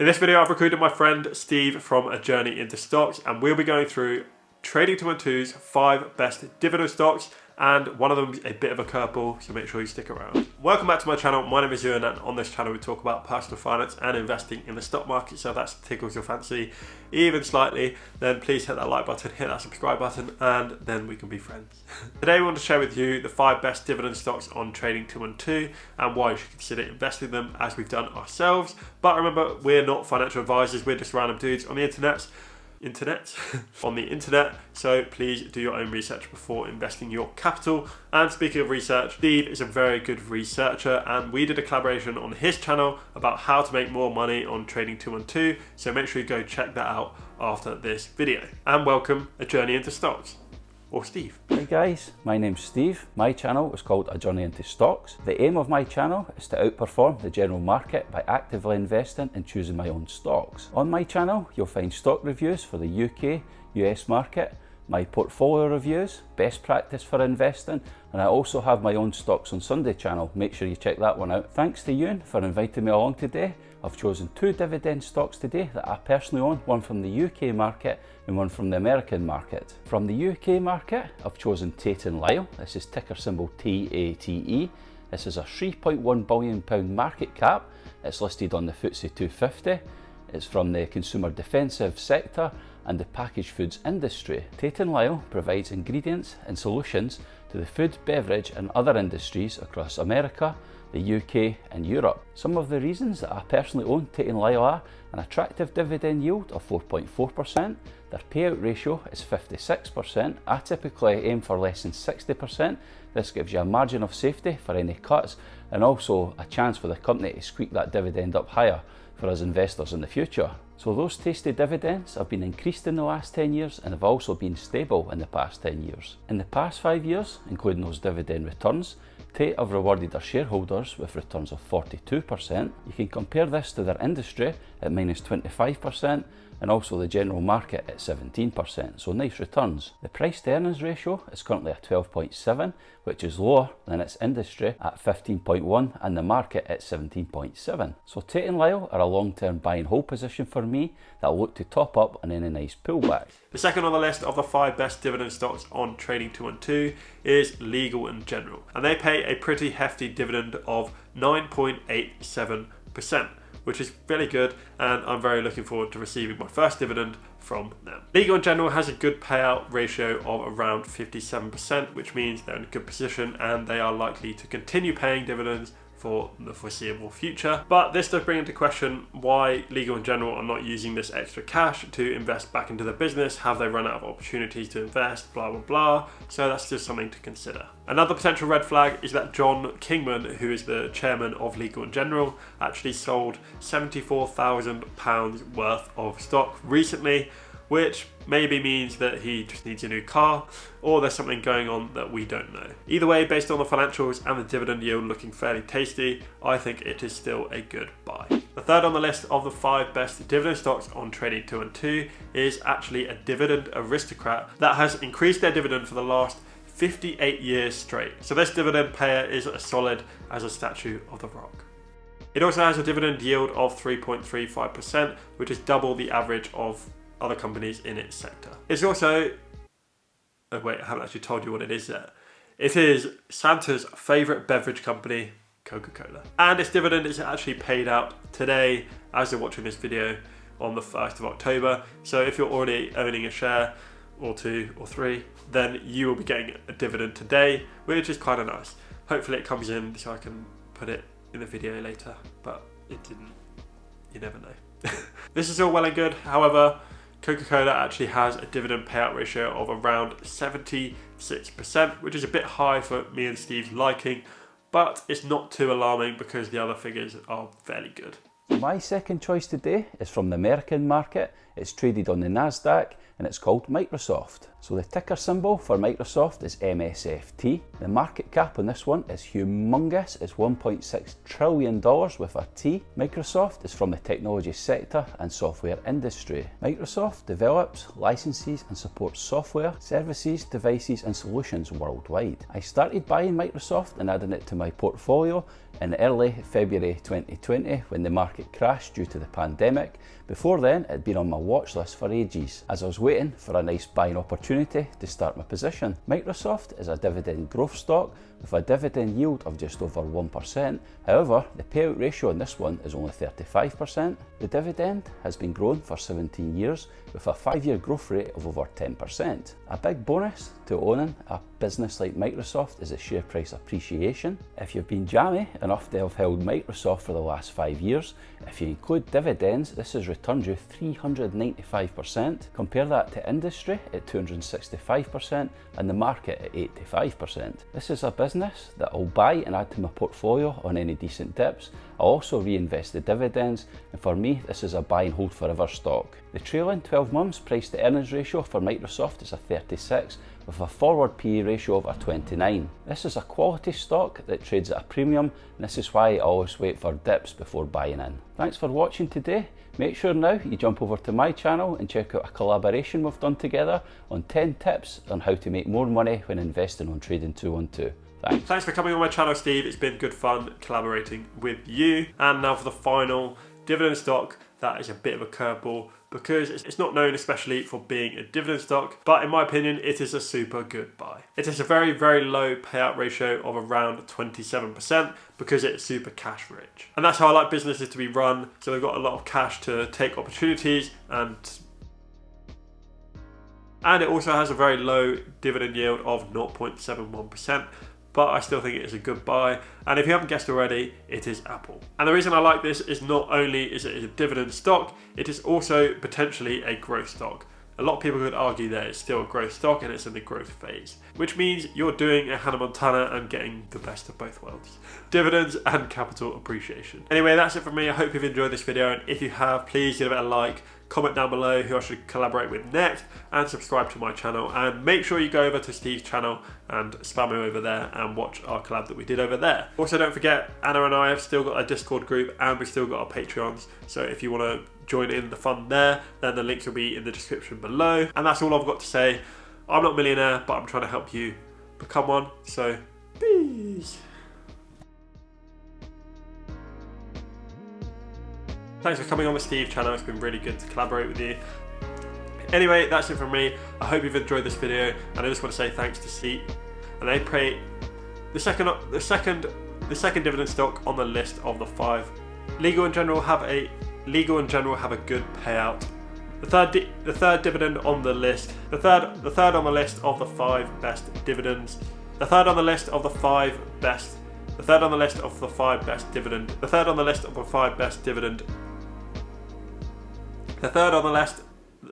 In this video, I've recruited my friend Steve from A Journey into Stocks, and we'll be going through Trading212's 5 best dividend stocks, and one of them is a bit of a curveball, so make sure you stick around. Welcome back to my channel. My name is Euan, and on this channel we talk about personal finance and investing in the stock market. So if that tickles your fancy even slightly, then please hit that like button, hit that subscribe button, and then we can be friends. Today we want to share with you the 5 best dividend stocks on Trading212 and why you should consider investing in them, as we've done ourselves. But remember, we're not financial advisors, we're just random dudes on the internet, so please do your own research before investing your capital. And speaking of research, Steve is a very good researcher, and we did a collaboration on his channel about how to make more money on Trading212, so make sure you go check that out after this video. And welcome A Journey into Stocks, or Steve. Hey guys, my name's Steve. My channel is called A Journey into Stocks. The aim of my channel is to outperform the general market by actively investing and choosing my own stocks. On my channel, you'll find stock reviews for the UK, US market, my portfolio reviews, best practice for investing, and I also have my own Stocks on Sunday channel. Make sure you check that one out. Thanks to Euan for inviting me along today. I've chosen 2 dividend stocks today that I personally own, one from the UK market and one from the American market. From the UK market, I've chosen Tate & Lyle. This is ticker symbol TATE. This is a £3.1 billion market cap. It's listed on the FTSE 250. It's from the consumer defensive sector and the packaged foods industry. Tate & Lyle provides ingredients and solutions to the food, beverage and other industries across America, the UK and Europe. Some of the reasons that I personally own Tate & Lyle are an attractive dividend yield of 4.4%, their payout ratio is 56%, I typically aim for less than 60%, this gives you a margin of safety for any cuts and also a chance for the company to squeak that dividend up higher for us investors in the future. So those tasty dividends have been increased in the last 10 years and have also been stable in the past 10 years. In the past 5 years, including those dividend returns, Tate have rewarded their shareholders with returns of 42%. You can compare this to their industry at minus 25% and also the general market at 17%, so nice returns. The price to earnings ratio is currently at 12.7, which is lower than its industry at 15.1 and the market at 17.7. So Tate & Lyle are a long-term buy and hold position for me that will look to top up on any nice pullback. The second on the list of the 5 best dividend stocks on Trading212 is Legal & General, and they pay a pretty hefty dividend of 9.87%. which is really good, and I'm very looking forward to receiving my first dividend from them. Legal & General has a good payout ratio of around 57%, which means they're in a good position and they are likely to continue paying dividends for the foreseeable future. But this does bring into question why Legal & General are not using this extra cash to invest back into the business. Have they run out of opportunities to invest? Blah, blah, blah. So that's just something to consider. Another potential red flag is that John Kingman, who is the chairman of Legal & General, actually sold £74,000 worth of stock recently, which maybe means that he just needs a new car, or there's something going on that we don't know. Either way, based on the financials and the dividend yield looking fairly tasty, I think it is still a good buy. The third on the list of the 5 best dividend stocks on Trading212 is actually a dividend aristocrat that has increased their dividend for the last 58 years straight. So this dividend payer is as solid as a statue of the rock. It also has a dividend yield of 3.35%, which is double the average of other companies in its sector. It's also, oh wait, I haven't actually told you what it is yet. It is Santa's favourite beverage company, CocaCola. And its dividend is actually paid out today as you're watching this video on the 1st of October. So if you're already owning a share, or 2 or 3, then you will be getting a dividend today, which is kind of nice. Hopefully it comes in so I can put it in the video later, but it didn't. You never know. This is all well and good, however, Coca-Cola actually has a dividend payout ratio of around 76%, which is a bit high for me and Steve's liking, but it's not too alarming because the other figures are fairly good. My second choice today is from the American market. It's traded on the NASDAQ and it's called Microsoft. So the ticker symbol for Microsoft is MSFT. The market cap on this one is humongous. It's $1.6 trillion with a T. Microsoft is from the technology sector and software industry. Microsoft develops, licenses and supports software, services, devices and solutions worldwide. I started buying Microsoft and adding it to my portfolio in early February 2020 when the market crashed due to the pandemic. Before then, it had been on my watch list for ages, as I was waiting for a nice buying opportunity to start my position. Microsoft is a dividend growth stock with a dividend yield of just over 1%. However, the payout ratio on this one is only 35%. The dividend has been growing for 17 years with a 5-year growth rate of over 10%. A big bonus to owning a business like Microsoft is the share price appreciation. If you've been jammy enough to have held Microsoft for the last 5 years, if you include dividends, this has returned you 395%. Compare that to industry at 265% and the market at 85%. This is a business that I'll buy and add to my portfolio on any decent dips. I'll also reinvest the dividends, and for me this is a buy and hold forever stock. The trailing 12 months price to earnings ratio for Microsoft is a 36 with a forward PE ratio of a 29. This is a quality stock that trades at a premium, and this is why I always wait for dips before buying in. Thanks for watching today. Make sure now you jump over to my channel and check out a collaboration we've done together on 10 tips on how to make more money when investing on Trading212. Thanks for coming on my channel, Steve. It's been good fun collaborating with you. And now for the final dividend stock, that is a bit of a curveball because it's not known especially for being a dividend stock, but in my opinion, it is a super good buy. It has a very, very low payout ratio of around 27% because it's super cash rich. And that's how I like businesses to be run. So they've got a lot of cash to take opportunities, and it also has a very low dividend yield of 0.71%. But I still think it is a good buy. And if you haven't guessed already, it is Apple. And the reason I like this is not only is it a dividend stock, it is also potentially a growth stock. A lot of people could argue that it's still a growth stock and it's in the growth phase, which means you're doing a Hannah Montana and getting the best of both worlds. Dividends and capital appreciation. Anyway, that's it from me. I hope you've enjoyed this video, and if you have, please give it a like, comment down below who I should collaborate with next, and subscribe to my channel. And make sure you go over to Steve's channel and spam him over there and watch our collab that we did over there. Also, don't forget, Anna and I have still got a Discord group and we've still got our Patreons. So if you want to join in the fun there, then the links will be in the description below. And that's all I've got to say. I'm not a millionaire, but I'm trying to help you become one. So, peace. Thanks for coming on the Steve channel. It's been really good to collaborate with you. Anyway, that's it from me. I hope you've enjoyed this video, and I just want to say thanks to Steve. And they pay the second dividend stock on the list of the 5. Legal and General have a good payout. The third dividend on the list. The third on the list of the 5 best dividends. The third on the list of the 5 best. The third on the list of the 5 best dividend. The third on the list of the 5 best dividend. The third on the list